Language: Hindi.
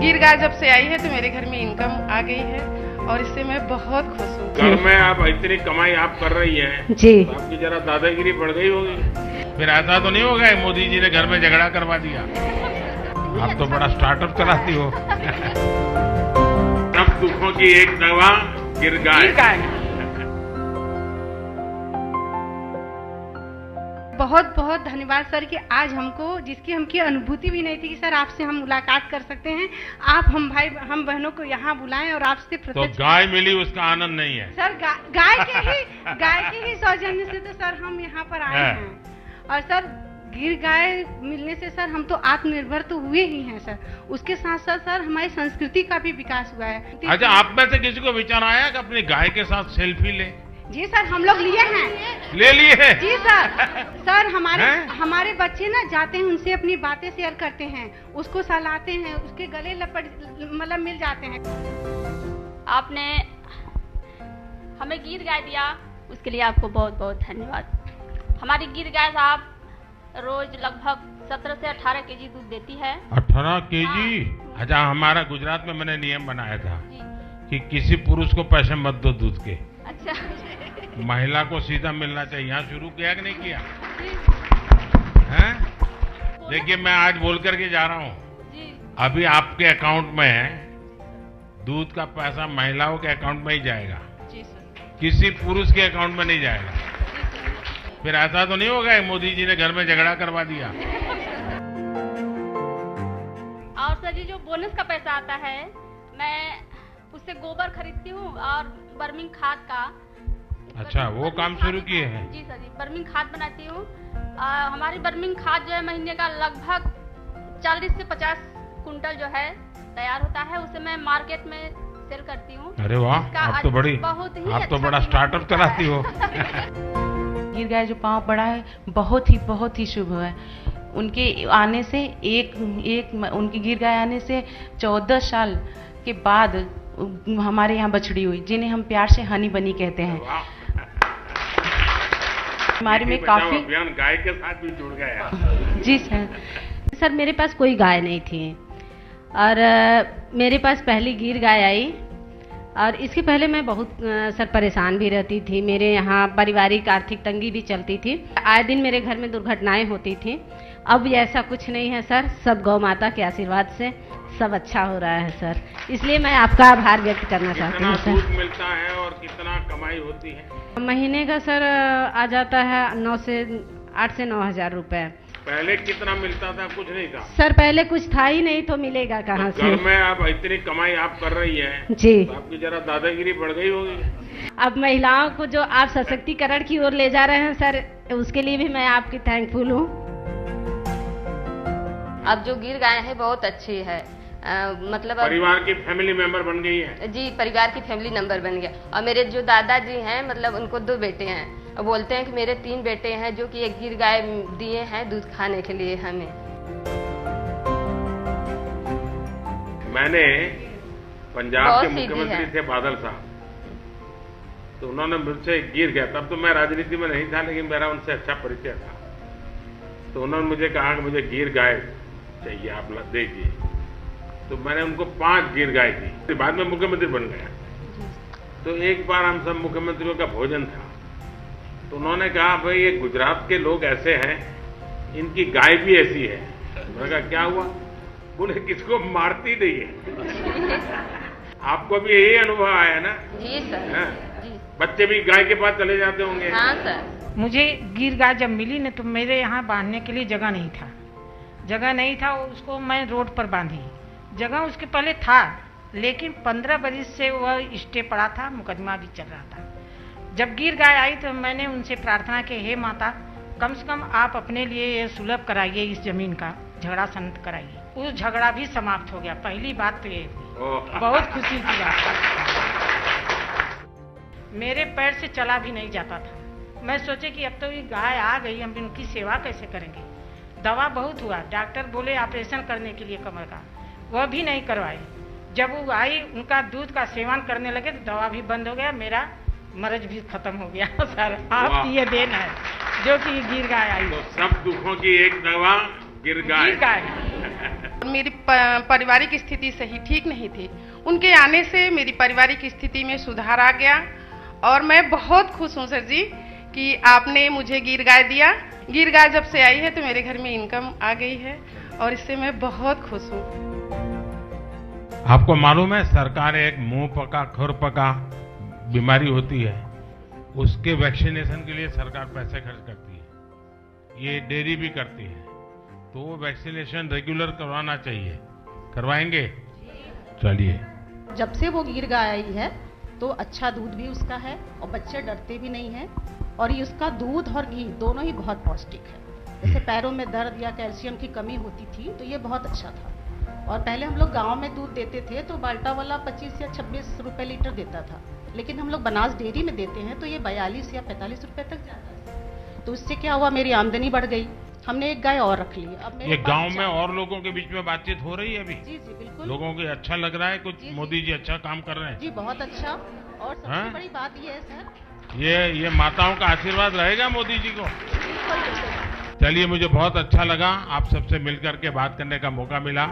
गिर गाय जब से आई है तो मेरे घर में इनकम आ गई है और इससे मैं बहुत खुश हूँ। घर में आप इतनी कमाई आप कर रही हैं जी, तो आपकी जरा दादागिरी बढ़ गई होगी। फिर ऐसा तो नहीं होगा मोदी जी ने घर में झगड़ा करवा दिया? आप तो बड़ा स्टार्टअप चलाती हो। सब दुखों की एक दवा गिर गाय। बहुत बहुत धन्यवाद सर कि आज हमको जिसकी हमकी अनुभूति भी नहीं थी कि सर आपसे हम मुलाकात कर सकते हैं, आप हम बहनों को यहाँ बुलाएं और आपसे तो प्रत्यक्ष गाय मिली उसका आनंद नहीं है सर। गाय के ही सौजन्य से तो सर हम यहाँ पर आए हैं। और सर गिर गाय मिलने से सर हम तो आत्मनिर्भर तो हुए ही हैं सर, उसके साथ साथ सर हमारी संस्कृति का भी विकास हुआ है। अच्छा, आप में से किसी को विचार आया कि अपनी गाय के साथ सेल्फी ले? जी सर, हम लोग लिए हैं। ले लिए हैं? जी सर हमारे बच्चे ना जाते हैं, उनसे अपनी बातें शेयर करते हैं, उसको सहलाते हैं, उसके गले मतलब मिल जाते हैं। आपने हमें गिर गाय दिया, उसके लिए आपको बहुत बहुत धन्यवाद। हमारी गिर गाय साहब रोज लगभग 17 से 18 केजी दूध देती है। 18 केजी? हाँ। अच्छा, हमारा गुजरात में मैंने नियम बनाया था कि किसी पुरुष को पैसे मत दो दूध के। अच्छा। महिला को सीधा मिलना चाहिए। यहाँ शुरू किया कि नहीं किया? हैं? देखिए, मैं आज बोल करके जा रहा हूँ, अभी आपके अकाउंट में दूध का पैसा महिलाओं के अकाउंट में ही जाएगा, किसी पुरुष के अकाउंट में नहीं जाएगा। फिर ऐसा तो नहीं होगा मोदी जी ने घर में झगड़ा करवा दिया? और सर, ये जो बोनस का पैसा आता है, मैं उससे गोबर खरीदती हूँ और बर्मिंग खाद का। अच्छा, वो काम शुरू किए हैं? जी सर जी, बर्मिंग खाद बनाती हूँ। हमारी बर्मिंग खाद जो है महीने का लगभग 40 से 50 कुंटल जो है तैयार होता है, उसे मैं मार्केट में सेल करती हूँ। अरे वाह, आप तो बड़ा स्टार्टअप चलाती हो। गिर गाय जो पाँव पड़ा है बहुत ही शुभ है। उनके आने से उनकी गिर गाय आने से 14 साल के बाद हमारे यहाँ बछड़ी हुई, जिन्हें हम प्यार से हनी बनी कहते हैं। हमारे में काफी अभियान गाय के साथ भी जुड़ गया। जी सर मेरे पास कोई गाय नहीं थी और मेरे पास पहली गिर गाय आई, और इसके पहले मैं बहुत सर परेशान भी रहती थी। मेरे यहाँ पारिवारिक आर्थिक तंगी भी चलती थी, आए दिन मेरे घर में दुर्घटनाएं होती थी। अब ऐसा कुछ नहीं है सर, सब गौ माता के आशीर्वाद से सब अच्छा हो रहा है सर, इसलिए मैं आपका आभार व्यक्त करना चाहती हूँ सर। कितना दूध मिलता है और कितना कमाई होती है? महीने का सर आ जाता है 8 से 9 हजार रुपए। पहले कितना मिलता था? कुछ नहीं था सर, पहले कुछ था ही नहीं, तो मिलेगा कहाँ से? घर में आप इतनी कमाई आप कर रही हैं जी, तो आपकी जरा दादागिरी बढ़ गई होगी। अब महिलाओं को जो आप सशक्तिकरण की ओर ले जा रहे हैं सर, उसके लिए भी मैं आपकी थैंकफुल हूँ। अब जो गिर गाय है बहुत अच्छी है, मतलब परिवार की फैमिली मेंबर बन गई है। जी, परिवार की फैमिली नंबर बन गया। और मेरे जो दादाजी हैं, मतलब उनको 2 बेटे हैं, और बोलते हैं कि मेरे 3 बेटे हैं जो कि एक गिर गाय दिए हैं दूध खाने के लिए हमें। मैंने पंजाब के मुख्यमंत्री थे बादल साहब, तो उन्होंने मुझसे गिर गया, तब तो मैं राजनीति में नहीं था, लेकिन मेरा उनसे अच्छा परिचय था। तो उन्होंने मुझे कहा कि मुझे गिर गाय चाहिए, आप दीजिए। तो मैंने उनको 5 गिर गाय दी। बाद में मुख्यमंत्री बन गया। तो एक बार हम सब मुख्यमंत्रियों का भोजन था, तो उन्होंने कहा, भाई ये गुजरात के लोग ऐसे हैं, इनकी गाय भी ऐसी है। मैंने कहा क्या हुआ? बोले किसको मारती नहीं है। आपको भी यही अनुभव आया ना? जी सर। जी। बच्चे भी गाय के पास चले जाते होंगे? हाँ सर। मुझे गिर गाय जब मिली न, तो मेरे यहाँ बांधने के लिए जगह नहीं था, उसको मैं रोड पर बांधी। जगह उसके पहले था, लेकिन 15 बरस से वह स्टे पड़ा था, मुकदमा भी चल रहा था। जब गिर गाय आई तो मैंने उनसे प्रार्थना की, हे माता, कम से कम आप अपने लिए ये सुलभ कराइए, इस जमीन का झगड़ा शांत कराइए। उस झगड़ा भी समाप्त हो गया। पहली बात तो ये हुई, बहुत खुशी की बात। मेरे पैर से चला भी नहीं जाता था। मैं सोचे कि अब तो ये गाय आ गई, हम इनकी सेवा कैसे करेंगे। दवा बहुत हुआ, डॉक्टर बोले ऑपरेशन करने के लिए कमर का, वह भी नहीं करवाए। जब वो आई, उनका दूध का सेवन करने लगे तो दवा भी बंद हो गया, मेरा मर्ज भी खत्म हो गया सर। आपकी ये देन है जो कि गिर गाय आई। तो सब दुखों की एक दवा गिर गाय। मेरी पारिवारिक स्थिति सही ठीक नहीं थी, उनके आने से मेरी पारिवारिक स्थिति में सुधार आ गया और मैं बहुत खुश हूँ सर जी कि आपने मुझे गिर गाय दिया। गिर गाय जब से आई है तो मेरे घर में इनकम आ गई है और इससे मैं बहुत खुश हूँ। आपको मालूम है सरकार एक मुंह पका खुर पका बीमारी होती है, उसके वैक्सीनेशन के लिए सरकार पैसे खर्च करती है, ये डेयरी भी करती है, तो वो वैक्सीनेशन रेगुलर करवाना चाहिए। करवाएंगे? चलिए। जब से वो गिर गाय आई है तो अच्छा दूध भी उसका है और बच्चे डरते भी नहीं हैं और ये उसका दूध और घी दोनों ही बहुत पौष्टिक है। जैसे पैरों में दर्द या कैल्शियम की कमी होती थी तो ये बहुत अच्छा था। और पहले हम लोग गांव में दूध देते थे तो बाल्टा वाला 25 या 26 रुपए लीटर देता था, लेकिन हम लोग बनास डेयरी में देते हैं तो ये 42 या 45 रुपए तक जाता है। तो इससे क्या हुआ, मेरी आमदनी बढ़ गई। हमने एक गाय और रख ली। अब ये गांव में और लोगों के बीच में बातचीत हो रही है अभी? जी जी बिल्कुल। लोगों को अच्छा लग रहा है कुछ? मोदी जी अच्छा काम कर रहे हैं जी, बहुत अच्छा। और सबसे बड़ी बात ये है सर, ये माताओं का आशीर्वाद रहेगा मोदी जी को। चलिए, मुझे बहुत अच्छा लगा आप सबसे मिलकर के बात करने का मौका मिला।